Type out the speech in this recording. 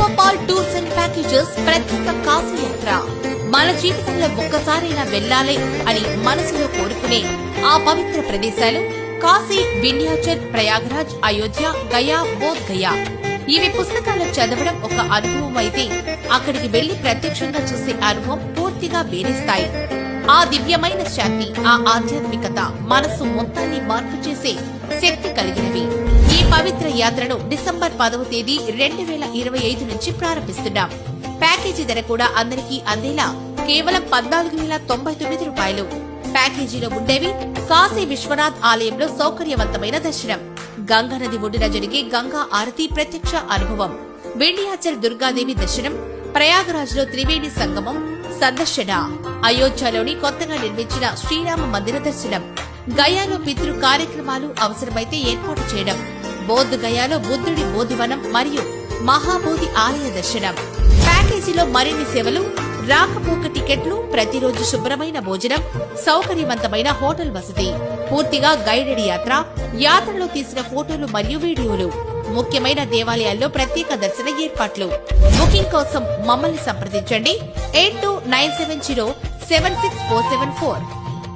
Gopal tours and packages ప్రత్యేక కాశీ యాత్ర. మన జీవితంలో ఒక్కసారైనా వెళ్లాలి అని మనసులో కోరుకునే ఆ పవిత్ర ప్రదేశాలు కాశీ, వింధ్యాచల్, ప్రయాగరాజ్, అయోధ్య, గయా, బోధ్ గయా. ఇవి పుస్తకాలు చదవడం ఒక అనుభవం అయితే అక్కడికి వెళ్లి ప్రత్యక్షంగా చూసే అనుభవం పూర్తిగా వేరే స్థాయి. ఆ దివ్యమైన శాంతి, ఆ ఆధ్యాత్మికత మనసు మొత్తాన్ని మార్పు చేసే శక్తి కలిగినవి. ఈ పవిత్ర యాత్రను డిసెంబర్ 10వ తేదీ 2025 నుంచి ప్రారంభిస్తున్నాం. ప్యాకేజీ ధర కూడా అందరికీ అందేలా కేవలం 14,099 రూపాయలు. ప్యాకేజీలో ఉండేవి కాశీ విశ్వనాథ్ ఆలయంలో సౌకర్యవంతమైన దర్శనం, గంగానది ఒడ్డున జరిగే గంగా ఆరతి ప్రత్యక్ష అనుభవం, వింధ్యాచల్ దుర్గాదేవి దర్శనం, ప్రయాగరాజ్ లో త్రివేణి సంగమం సందర్శన, అయోధ్యలోని కొత్తగా నిర్మించిన శ్రీరామ మందిర దర్శనం, గయాలో పితృ కార్యక్రమాలు అవసరమైతే ఏర్పాటు చేయడం, బోధ్ గయాలో బుద్ధుడి బోధివనం మరియు మహాబోధి ఆలయ దర్శనం. ప్యాకేజీలో మరిన్ని సేవలు, రాకపోక టికెట్లు, ప్రతిరోజు శుభ్రమైన భోజనం, సౌకర్యవంతమైన హోటల్ వసతి, పూర్తిగా గైడెడ్ యాత్ర, యాత్రలో తీసిన ఫోటోలు మరియు వీడియోలు, ముఖ్యమైన దేవాలయాల్లో ప్రత్యేక దర్శన ఏర్పాట్లు. బుకింగ్ కోసం మమ్మల్ని సంప్రదించండి 8297076474.